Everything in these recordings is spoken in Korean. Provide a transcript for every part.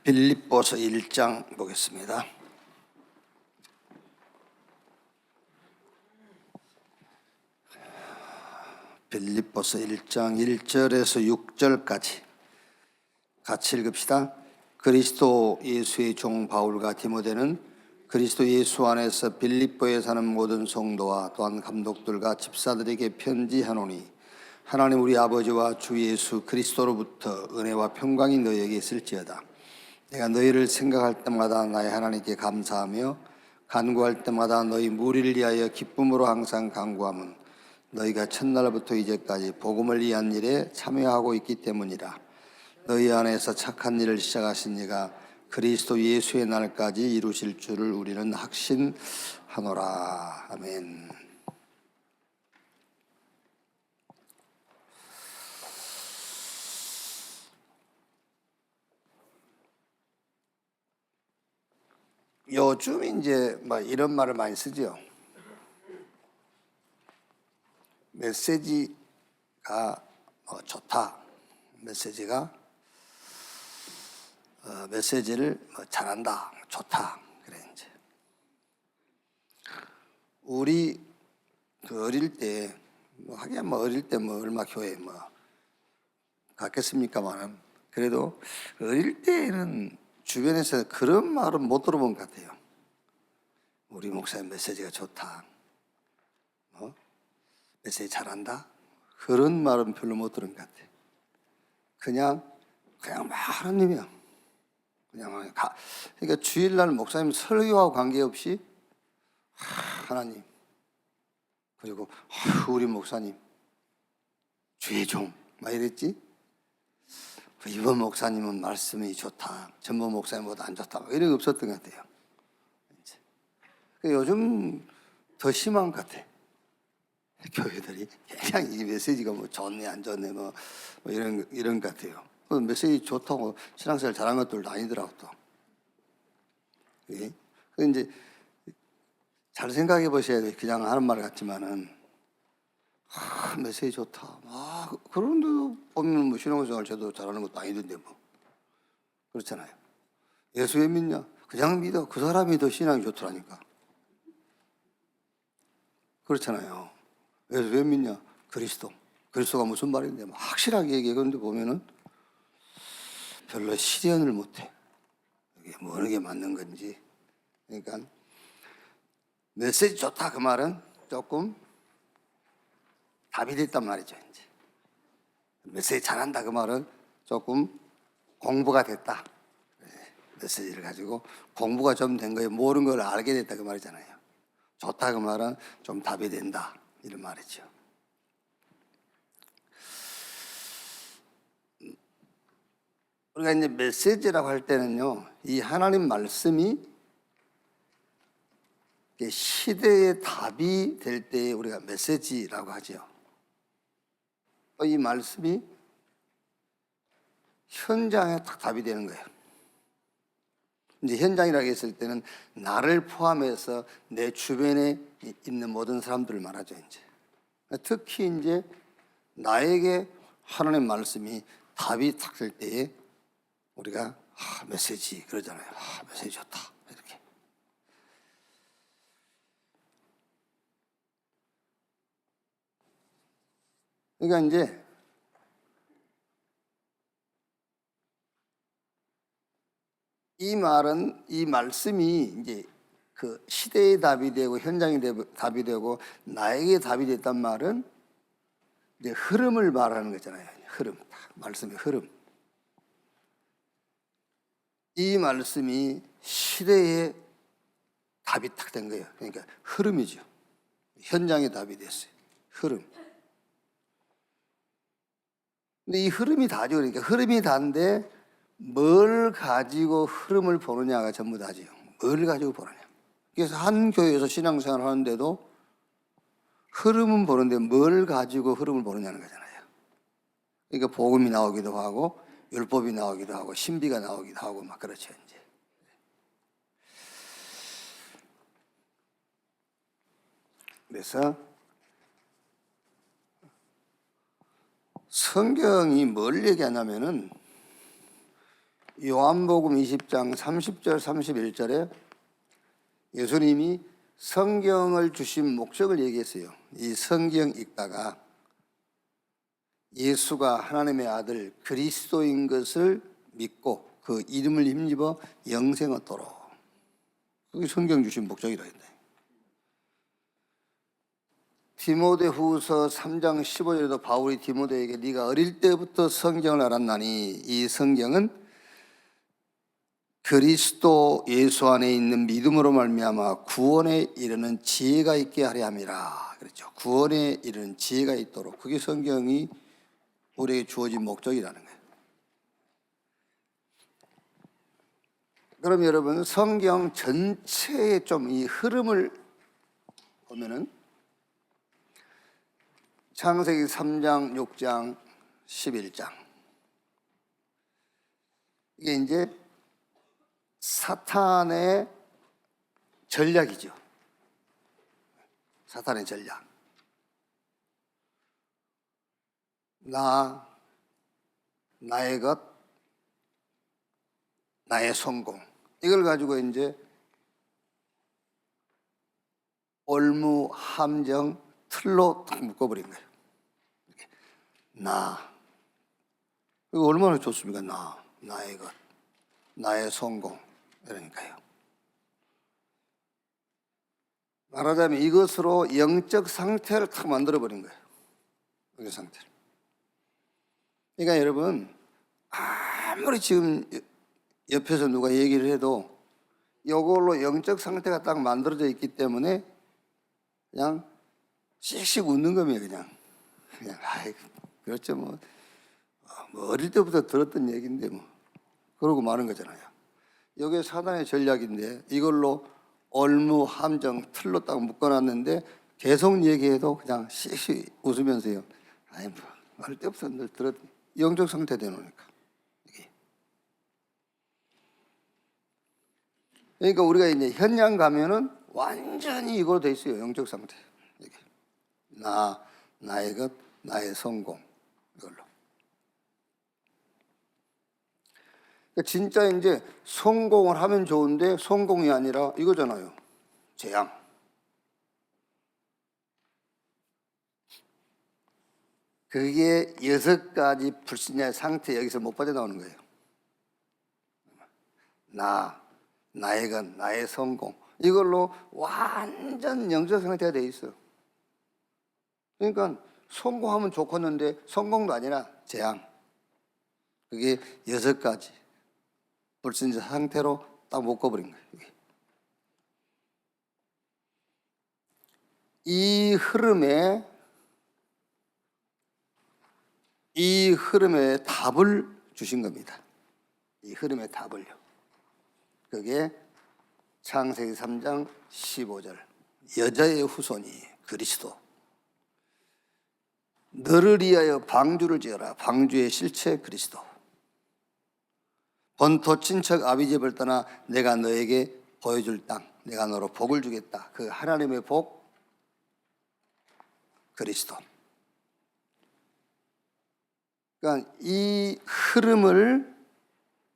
빌립보서 1장 보겠습니다. 빌립보서 1장 1절에서 6절까지 같이 읽읍시다. 그리스도 예수의 종 바울과 디모데는 그리스도 예수 안에서 빌립보에 사는 모든 성도와 또한 감독들과 집사들에게 편지하노니 하나님 우리 아버지와 주 예수 그리스도로부터 은혜와 평강이 너희에게 있을지어다. 내가 너희를 생각할 때마다 나의 하나님께 감사하며 간구할 때마다 너희 무리를 위하여 기쁨으로 항상 간구함은 너희가 첫날부터 이제까지 복음을 위한 일에 참여하고 있기 때문이라. 너희 안에서 착한 일을 시작하신 이가 그리스도 예수의 날까지 이루실 줄을 우리는 확신하노라. 아멘. 요즘 이제 이런 말을 많이 쓰죠. 메시지가 좋다. 메시지를 잘한다. 좋다. 그래 이제. 우리 어릴 때 하긴 어릴 때 얼마 교회 갔겠습니까만은 그래도 어릴 때는 주변에서 그런 말은 못 들어본 것 같아요. 우리 목사님 메시지가 좋다. 메시지 잘한다. 그런 말은 별로 못 들은 것 같아요. 그냥 하나님이야. 그러니까 주일날 목사님 설교와 관계없이 하나님 그리고 우리 목사님 주의 종 막 이랬지. 이번 목사님은 말씀이 좋다. 전번 목사님보다 안 좋다. 이런 게 없었던 것 같아요. 요즘 더 심한 것 같아. 교회들이 그냥 이 메시지가 좋네 안 좋네 이런 것 같아요. 메시지 좋다고 신앙생활 잘한 것들도 아니더라고 또. 예? 이제 잘 생각해 보셔야 돼. 그냥 하는 말 같지만은 메시지 좋다. 그런데도 보면 신앙생활 저도 잘하는 것도 아니던데 그렇잖아요. 예수 왜 믿냐? 그냥 믿어. 그 사람이 더 신앙이 좋더라니까. 그렇잖아요. 예수 왜 믿냐? 그리스도가 무슨 말인데 확실하게 얘기해. 그런데 보면은 별로 실현을 못해. 이게 어느 게 맞는 건지. 그러니까 메시지 좋다 그 말은 조금 답이 됐단 말이죠. 이제 메시지 잘한다 그 말은 조금 공부가 됐다. 메시지를 가지고 공부가 좀 된 거예요. 모르는 걸 알게 됐다 그 말이잖아요. 좋다 그 말은 좀 답이 된다 이런 말이죠. 우리가 이제 메시지라고 할 때는요, 이 하나님 말씀이 시대의 답이 될 때 우리가 메시지라고 하죠. 이 말씀이 현장에 딱 답이 되는 거예요. 이제 현장이라고 했을 때는 나를 포함해서 내 주변에 있는 모든 사람들을 말하죠. 이제 특히 이제 나에게 하나님 말씀이 답이 딱 될 때에 우리가 메시지 그러잖아요. 메시지 좋다 이렇게. 그러니까 이제 이 말씀이 이제 그 시대의 답이 되고 현장의 답이 되고 나에게 답이 됐단 말은 이제 흐름을 말하는 거잖아요. 흐름, 말씀의 흐름. 이 말씀이 시대의 답이 딱 된 거예요. 그러니까 흐름이죠. 현장의 답이 됐어요. 흐름. 근데 이 흐름이 다죠. 그러니까 흐름이 다인데 뭘 가지고 흐름을 보느냐가 전부 다죠. 뭘 가지고 보느냐. 그래서 한 교회에서 신앙생활 하는데도 흐름은 보는데 뭘 가지고 흐름을 보느냐는 거잖아요. 그러니까 복음이 나오기도 하고 율법이 나오기도 하고 신비가 나오기도 하고 막 그렇죠. 이제. 그래서 성경이 뭘 얘기하냐면은 요한복음 20장 30절 31절에 예수님이 성경을 주신 목적을 얘기했어요. 이 성경 읽다가 예수가 하나님의 아들 그리스도인 것을 믿고 그 이름을 힘입어 영생 얻도록. 그게 성경 주신 목적이라 했네. 디모데후서 3장 15절에도 바울이 디모데에게 네가 어릴 때부터 성경을 알았나니 이 성경은 그리스도 예수 안에 있는 믿음으로 말미암아 구원에 이르는 지혜가 있게 하려 함이라 그랬죠. 구원에 이르는 지혜가 있도록. 그게 성경이 우리에게 주어진 목적이라는 거예요. 그럼 여러분 성경 전체의 좀 이 흐름을 보면은 창세기 3장, 6장, 11장 이게 이제 사탄의 전략이죠. 사탄의 전략. 나의 것, 나의 성공. 이걸 가지고 이제 올무, 함정, 틀로 딱 묶어버린 거예요. 이거 얼마나 좋습니까? 나의 것, 나의 성공. 그러니까요. 말하자면 이것으로 영적 상태를 탁 만들어버린 거예요. 영적 상태를. 그러니까 여러분, 아무리 지금 옆에서 누가 얘기를 해도 이걸로 영적 상태가 딱 만들어져 있기 때문에 그냥 씩씩 웃는 겁니다. 그냥 그렇죠. 뭐 어릴 때부터 들었던 얘기인데 뭐 그러고 마는 거잖아요. 이게 사단의 전략인데 이걸로 올무, 함정, 틀로 딱 묶어놨는데 계속 얘기해도 그냥 씩씩 웃으면서요. 뭐 어릴 때부터 늘 들었던 영적 상태 되놓으니까. 그러니까 우리가 이제 현장 가면은 완전히 이걸로 돼 있어요. 영적 상태. 나의 것, 나의 성공. 이걸로. 진짜 이제 성공을 하면 좋은데 성공이 아니라 이거잖아요. 재앙. 그게 6가지 불신자의 상태 여기서 못 빠져나오는 거예요. 나의 것, 나의 성공. 이걸로 완전 영적 상태가 돼 있어요. 그러니까 성공하면 좋겠는데 성공도 아니라 재앙. 그게 6가지 불신자 상태로 딱 묶어버린 거예요. 이 흐름에 답을 주신 겁니다. 이 흐름의 답을요. 그게 창세기 3장 15절. 여자의 후손이 그리스도. 너를 위하여 방주를 지어라. 방주의 실체 그리스도. 본토 친척 아비 집을 떠나 내가 너에게 보여줄 땅. 내가 너로 복을 주겠다. 그 하나님의 복 그리스도. 그러니까 이 흐름을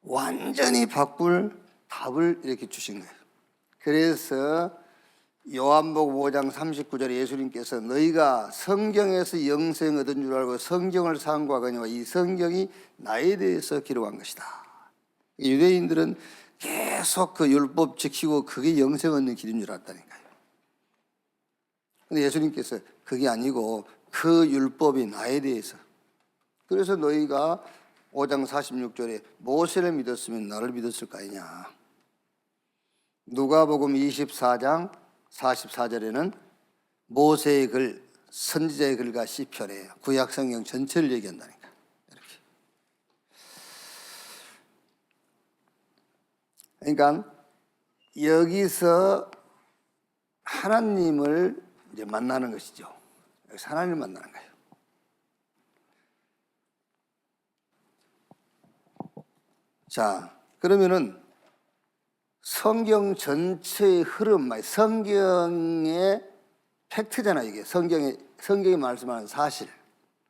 완전히 바꿀 답을 이렇게 주신 거예요. 그래서 요한복음 5장 39절에 예수님께서 너희가 성경에서 영생 얻은 줄 알고 성경을 상고하거니와 이 성경이 나에 대해서 기록한 것이다. 유대인들은 계속 그 율법 지키고 그게 영생 얻는 길인 줄 알았다니까요. 근데 예수님께서 그게 아니고 그 율법이 나에 대해서. 그래서 너희가 5장 46절에 모세를 믿었으면 나를 믿었을 거 아니냐. 누가복음 24장 44절에는 모세의 글, 선지자의 글과 시편에 구약 성경 전체를 얘기한다니까. 이렇게. 그러니까 여기서 하나님을 이제 만나는 것이죠. 여기서 하나님을 만나는 거예요. 자, 그러면은 성경 전체의 흐름, 성경의 팩트잖아요, 이게. 성경이 말씀하는 사실.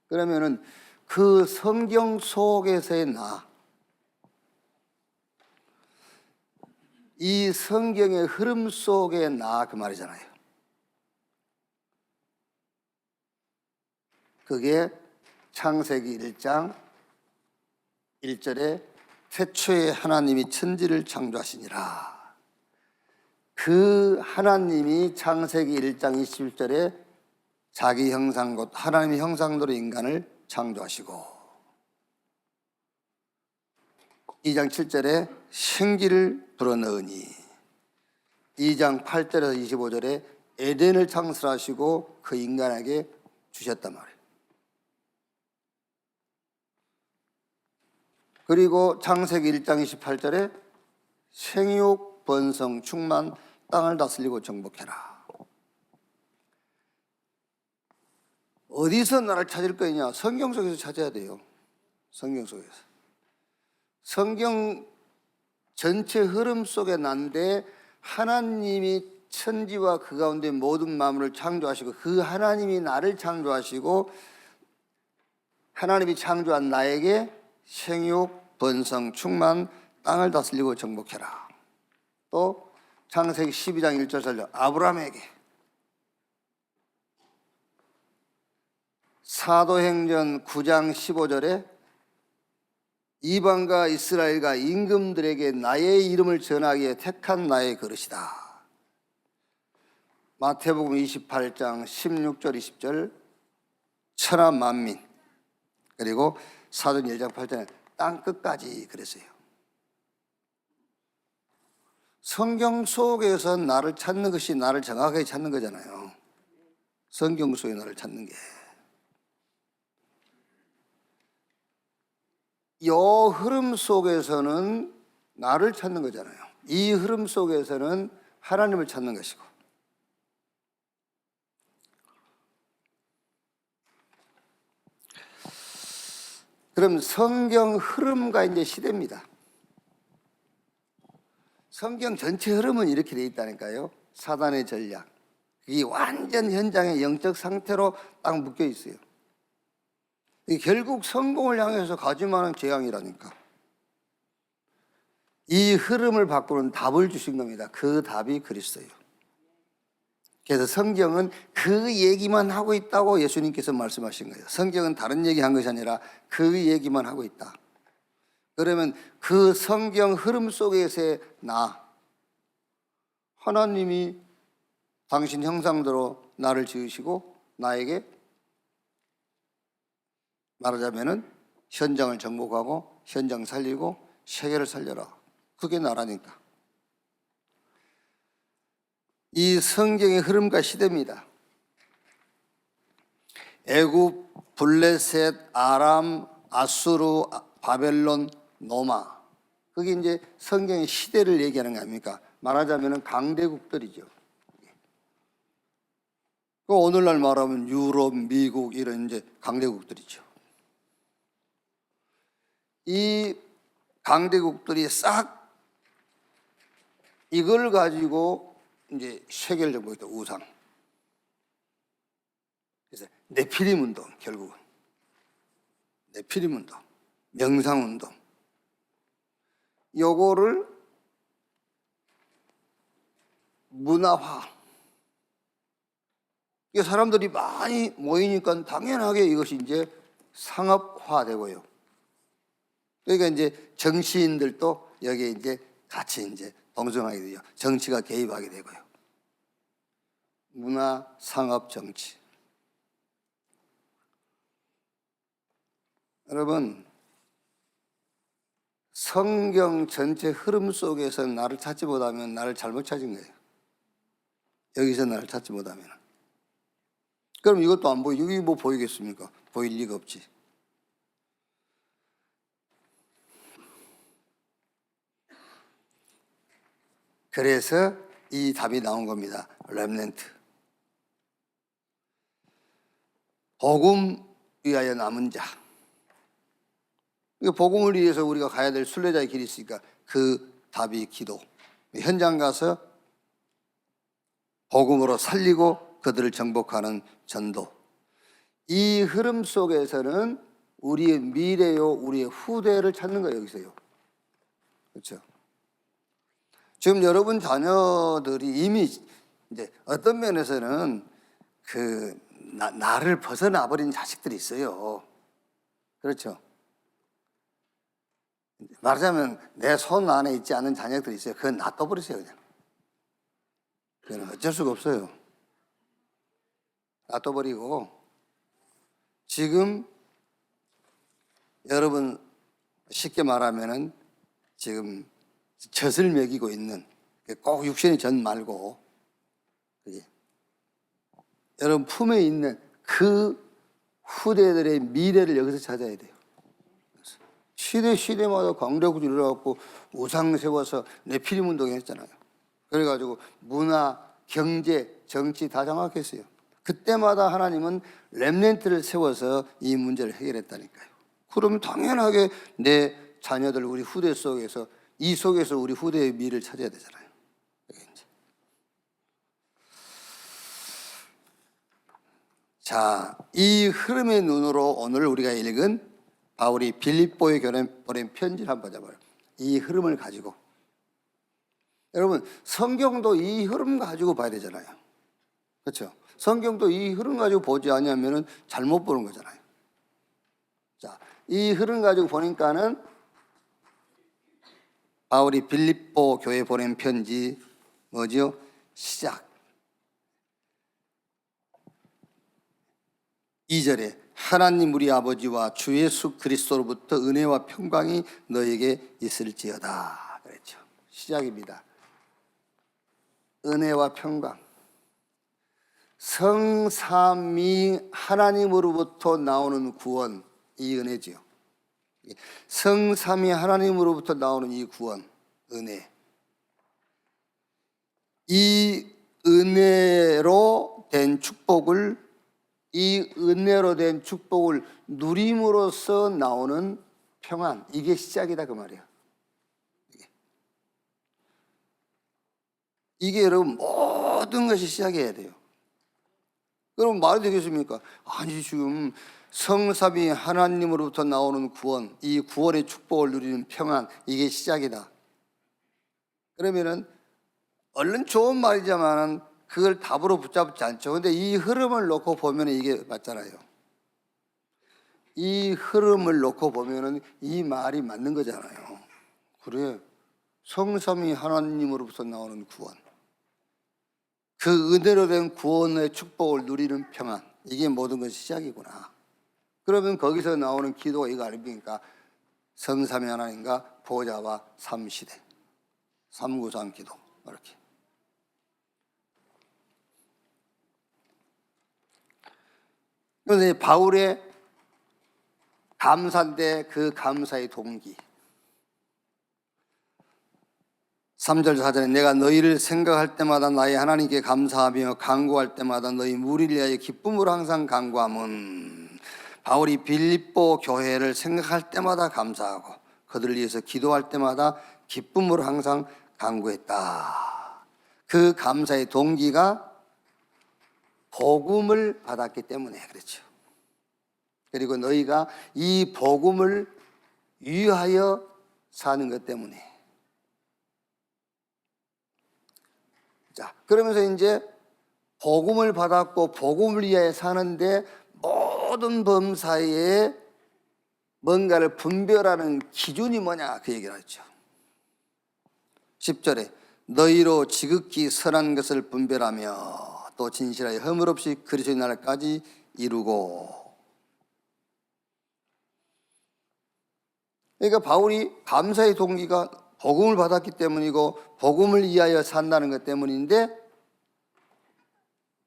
그러면은 그 성경 속에서의 나, 이 성경의 흐름 속에 나 그 말이잖아요. 그게 창세기 1장 1절에 태초에 하나님이 천지를 창조하시니라. 그 하나님이 창세기 1장 21절에 자기 형상 곧 하나님의 형상대로 인간을 창조하시고 2장 7절에 생기를 불어넣으니 2장 8절에서 25절에 에덴을 창설하시고 그 인간에게 주셨단 말이에요. 그리고 창세기 1장 28절에 생육, 번성, 충만, 땅을 다스리고 정복해라. 어디서 나를 찾을 거냐? 성경 속에서 찾아야 돼요. 성경 속에서. 성경 전체 흐름 속에 난데 하나님이 천지와 그 가운데 모든 만물을 창조하시고 그 하나님이 나를 창조하시고 하나님이 창조한 나에게 생육, 번성, 충만, 땅을 다스리고 정복해라. 또 창세기 12장 1절 아브라함에게 사도행전 9장 15절에 이방과 이스라엘과 임금들에게 나의 이름을 전하기에 택한 나의 그릇이다. 마태복음 28장 16절 20절 천하 만민, 그리고 사도행 1장 8절에 땅 끝까지 그랬어요. 성경 속에서 나를 찾는 것이 나를 정확하게 찾는 거잖아요. 성경 속에 나를 찾는 게. 이 흐름 속에서는 나를 찾는 거잖아요. 이 흐름 속에서는 하나님을 찾는 것이고. 그럼 성경 흐름과 이제 시대입니다. 성경 전체 흐름은 이렇게 되어 있다니까요. 사단의 전략. 이 완전 현장의 영적 상태로 딱 묶여 있어요. 결국 성공을 향해서 가지만한 재앙이라니까. 이 흐름을 바꾸는 답을 주신 겁니다. 그 답이 그리스도예요. 그래서 성경은 그 얘기만 하고 있다고 예수님께서 말씀하신 거예요. 성경은 다른 얘기한 것이 아니라 그 얘기만 하고 있다. 그러면 그 성경 흐름 속에서의 나, 하나님이 당신 형상대로 나를 지으시고 나에게 말하자면은 현장을 정복하고 현장 살리고 세계를 살려라. 그게 나라니까. 이 성경의 흐름과 시대입니다. 애굽, 블레셋, 아람, 아수르, 바벨론, 노마. 그게 이제 성경의 시대를 얘기하는 거 아닙니까? 말하자면 강대국들이죠. 오늘날 말하면 유럽, 미국 이런 이제 강대국들이죠. 이 강대국들이 싹 이걸 가지고 이제 세계를 정복했다. 우상. 그래서 네피림 운동, 결국은 네피림 운동, 명상 운동. 요거를 문화화. 이게 사람들이 많이 모이니까 당연하게 이것이 이제 상업화되고요. 그러니까 이제 정치인들도 여기에 이제 같이 이제 동정하게 되죠. 정치가 개입하게 되고요. 문화, 상업, 정치. 여러분, 성경 전체 흐름 속에서 나를 찾지 못하면 나를 잘못 찾은 거예요. 여기서 나를 찾지 못하면. 그럼 이것도 안 보이죠. 여기 뭐 보이겠습니까? 보일 리가 없지. 그래서 이 답이 나온 겁니다. 렘넌트. 복음 위하여 남은 자. 복음을 위해서 우리가 가야 될 순례자의 길이 있으니까 그 답이 기도. 현장 가서 복음으로 살리고 그들을 정복하는 전도. 이 흐름 속에서는 우리의 미래요, 우리의 후대를 찾는 거예요, 여기서요. 그렇죠? 지금 여러분 자녀들이 이미 이제 어떤 면에서는 나를 벗어나 버린 자식들이 있어요. 그렇죠? 말하자면 내 손 안에 있지 않은 자녀들이 있어요. 그건 놔둬버리세요, 그냥. 그건 어쩔 수가 없어요. 놔둬버리고, 지금 여러분 쉽게 말하면은 지금 젖을 먹이고 있는, 꼭 육신의 젖 말고, 그게 여러분 품에 있는 그 후대들의 미래를 여기서 찾아야 돼요. 시대마다 광대국이 일어나갖고 우상 세워서 네피림 운동 했잖아요. 그래가지고 문화, 경제, 정치 다 장악했어요. 그때마다 하나님은 렘넌트를 세워서 이 문제를 해결했다니까요. 그러면 당연하게 내 자녀들, 우리 후대 속에서, 이 속에서 우리 후대의 미래를 찾아야 되잖아요. 자, 이 흐름의 눈으로 오늘 우리가 읽은 바울이 빌립보에 보낸 편지를 한번 잡아요. 이 흐름을 가지고. 여러분, 성경도 이 흐름 가지고 봐야 되잖아요. 그렇죠? 성경도 이 흐름 가지고 보지 않으면 잘못 보는 거잖아요. 자, 이 흐름 가지고 보니까는 바울이 빌립보 교회에 보낸 편지 뭐죠? 시작. 2절에 하나님 우리 아버지와 주 예수 그리스도로부터 은혜와 평강이 너에게 있을지어다 그랬죠. 시작입니다. 은혜와 평강. 성삼위 하나님으로부터 나오는 구원, 이 은혜지요. 성삼위 하나님으로부터 나오는 이 구원, 은혜. 이 은혜로 된 축복을, 이 은혜로 된 축복을 누림으로써 나오는 평안, 이게 시작이다 그 말이에요. 이게 여러분 모든 것이 시작해야 돼요. 그럼 말이 되겠습니까? 아니, 지금 성삼위 하나님으로부터 나오는 구원, 이 구원의 축복을 누리는 평안, 이게 시작이다. 그러면은 얼른 좋은 말이지만은 그걸 답으로 붙잡지 않죠. 근데 이 흐름을 놓고 보면 이게 맞잖아요. 이 흐름을 놓고 보면은 이 말이 맞는 거잖아요. 그래, 성삼위 하나님으로부터 나오는 구원, 그 은혜로 된 구원의 축복을 누리는 평안, 이게 모든 것이 시작이구나. 그러면 거기서 나오는 기도가 이거 아닙니까? 성삼위 하나님과 보좌와 삼시대, 삼구삼 기도, 이렇게. 그런데 바울의 감사인데 그 감사의 동기. 3절 4절에 내가 너희를 생각할 때마다 나의 하나님께 감사하며 간구할 때마다 너희 무리를 위하여 기쁨으로 항상 간구함은, 바울이 빌립보 교회를 생각할 때마다 감사하고 그들을 위해서 기도할 때마다 기쁨으로 항상 간구했다. 그 감사의 동기가 복음을 받았기 때문에 그렇죠. 그리고 너희가 이 복음을 위하여 사는 것 때문에. 자, 그러면서 이제 복음을 받았고 복음을 위하여 사는데 모든 범사에 뭔가를 분별하는 기준이 뭐냐, 그 얘기를 하죠. 10절에 너희로 지극히 선한 것을 분별하며 또 진실하여 허물 없이 그리스도의 날까지 이루고. 그러니까 바울이 감사의 동기가 복음을 받았기 때문이고 복음을 위하여 산다는 것 때문인데,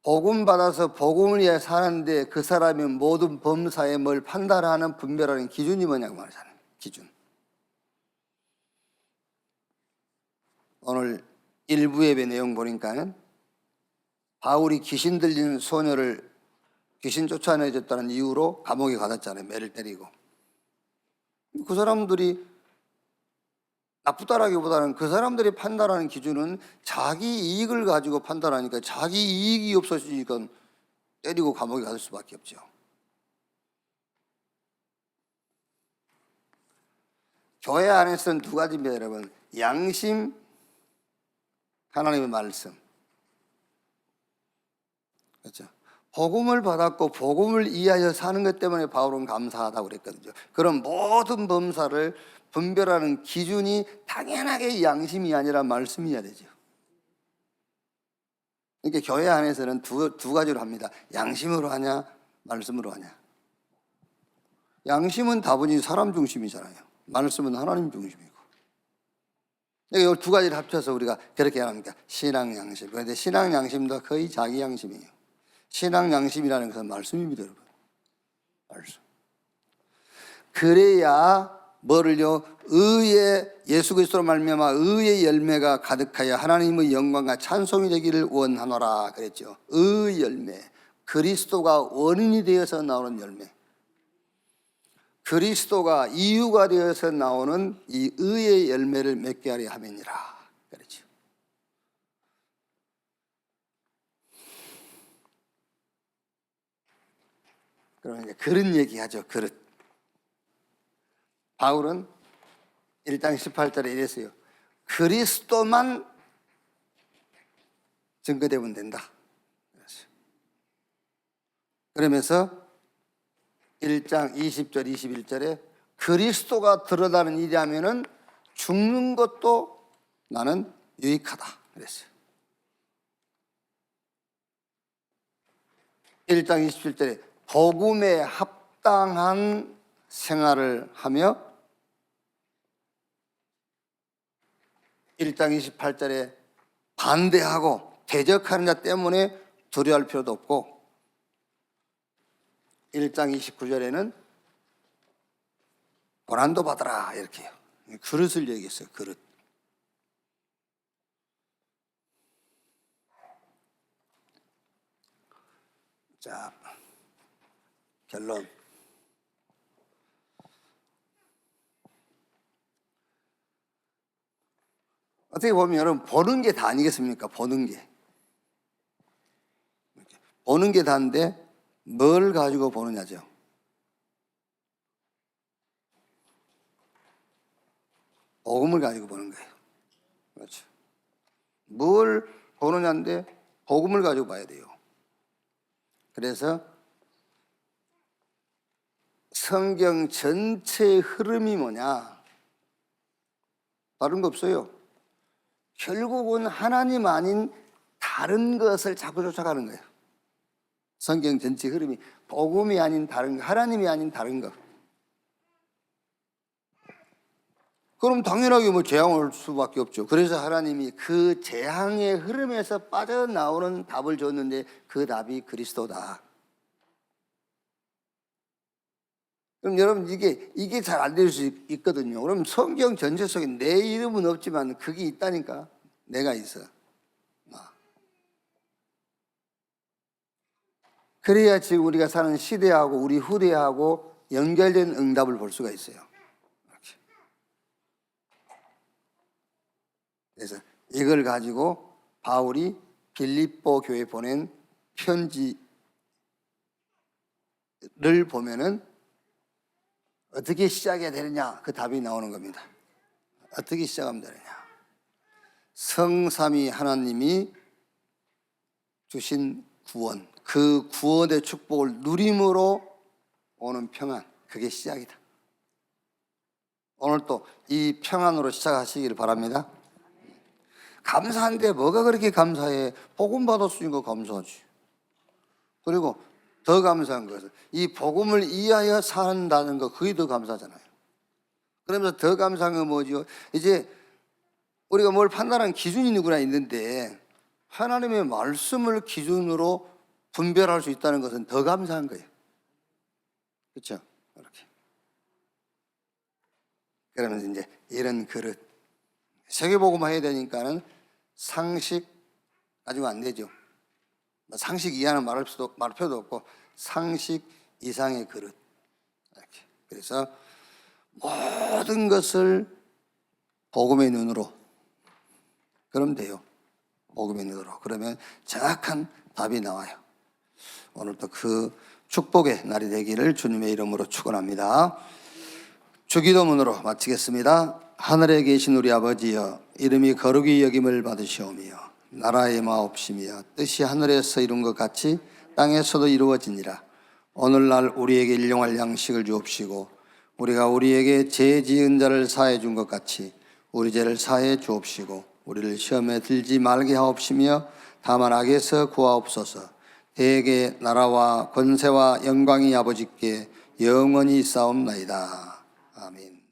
복음 받아서 복음을 위하여 사는데 그 사람이 모든 범사에 뭘 판단하는, 분별하는 기준이 뭐냐고 말하잖아요. 기준. 오늘 일부 예배 내용 보니까는 바울이 귀신 들린 소녀를 귀신 쫓아내줬다는 이유로 감옥에 가뒀잖아요. 매를 때리고. 그 사람들이 나쁘다라기보다는 그 사람들이 판단하는 기준은 자기 이익을 가지고 판단하니까, 자기 이익이 없어지니까 때리고 감옥에 갈 수밖에 없죠. 교회 안에서는 두 가지입니다, 여러분. 양심, 하나님의 말씀. 그렇죠? 복음을 받았고 복음을 이해하여 사는 것 때문에 바울은 감사하다고 그랬거든요. 그럼 모든 범사를 분별하는 기준이 당연하게 양심이 아니라 말씀이어야 되죠. 그러니까 교회 안에서는 두 가지로 합니다. 양심으로 하냐, 말씀으로 하냐. 양심은 다분히 사람 중심이잖아요. 말씀은 하나님 중심이고. 이 두 가지를 합쳐서 우리가 그렇게 합니까? 신앙 양심. 그런데 신앙 양심도 거의 자기 양심이에요. 신앙 양심이라는 것은 말씀입니다, 여러분. 말씀. 그래야 뭐를요? 의의 예수 그리스도로 말미암아 의의 열매가 가득하여 하나님의 영광과 찬송이 되기를 원하노라 그랬죠. 의의 열매. 그리스도가 원인이 되어서 나오는 열매. 그리스도가 이유가 되어서 나오는 이 의의 열매를 맺게 하려 함이니라 그랬죠. 그러면 이제 그런 얘기하죠. 그릇. 바울은 1장 18절에 이랬어요. 그리스도만 증거되면 된다. 그러면서 1장 20절 21절에 그리스도가 드러나는 일이라면은 죽는 것도 나는 유익하다 그랬어요. 1장 27절에 복음에 합당한 생활을 하며 1장 28절에 반대하고 대적하는 자 때문에 두려워할 필요도 없고 1장 29절에는 고난도 받아라 이렇게요. 그릇을 얘기했어요. 그릇. 자, 결론. 어떻게 보면 여러분 보는 게 다 아니겠습니까? 보는 게. 보는 게 다인데 뭘 가지고 보느냐죠. 복음을 가지고 보는 거예요. 그렇죠. 뭘 보느냐인데 복음을 가지고 봐야 돼요. 그래서 성경 전체의 흐름이 뭐냐? 다른 거 없어요. 결국은 하나님 아닌 다른 것을 자꾸 쫓아가는 거예요. 성경 전체 흐름이 복음이 아닌 다른 거, 하나님이 아닌 다른 거. 그럼 당연하게 뭐 재앙 올 수밖에 없죠. 그래서 하나님이 그 재앙의 흐름에서 빠져나오는 답을 줬는데 그 답이 그리스도다. 그럼 여러분 이게 잘 안 될 수 있거든요. 그럼 성경 전체 속에 내 이름은 없지만 그게 있다니까. 내가 있어. 그래야 지금 우리가 사는 시대하고 우리 후대하고 연결된 응답을 볼 수가 있어요. 이렇게. 그래서 이걸 가지고 바울이 빌립보 교회에 보낸 편지를 보면은 어떻게 시작해야 되느냐 그 답이 나오는 겁니다. 어떻게 시작하면 되느냐. 성삼위 하나님이 주신 구원, 그 구원의 축복을 누림으로 오는 평안, 그게 시작이다. 오늘 또 이 평안으로 시작하시기를 바랍니다. 감사한데 뭐가 그렇게 감사해? 복음 받았으니까 감사하지. 그리고 더 감사한 것은 이 복음을 이해하여 산다는 거, 그게 더 감사하잖아요. 그러면서 더 감사한 건 뭐죠? 이제 우리가 뭘 판단하는 기준이 누구나 있는데 하나님의 말씀을 기준으로 분별할 수 있다는 것은 더 감사한 거예요. 그렇죠? 이렇게. 그러면서 이제 이런 그릇, 세계복음 해야 되니까는 상식 가지고 안 되죠. 상식 이하는 말할 필요도 없고 상식 이상의 그릇. 이렇게. 그래서 모든 것을 복음의 눈으로 그러면 돼요. 복음의 눈으로. 그러면 정확한 답이 나와요. 오늘도 그 축복의 날이 되기를 주님의 이름으로 축원합니다. 주기도문으로 마치겠습니다. 하늘에 계신 우리 아버지여, 이름이 거룩히 여김을 받으시오며 나라의 마옵시며 뜻이 하늘에서 이룬 것 같이 땅에서도 이루어지니라. 오늘날 우리에게 일용할 양식을 주옵시고 우리가 우리에게 죄 지은 자를 사해 준 것 같이 우리 죄를 사해 주옵시고 우리를 시험에 들지 말게 하옵시며 다만 악에서 구하옵소서. 대개 나라와 권세와 영광이 아버지께 영원히 있사옵나이다. 아멘.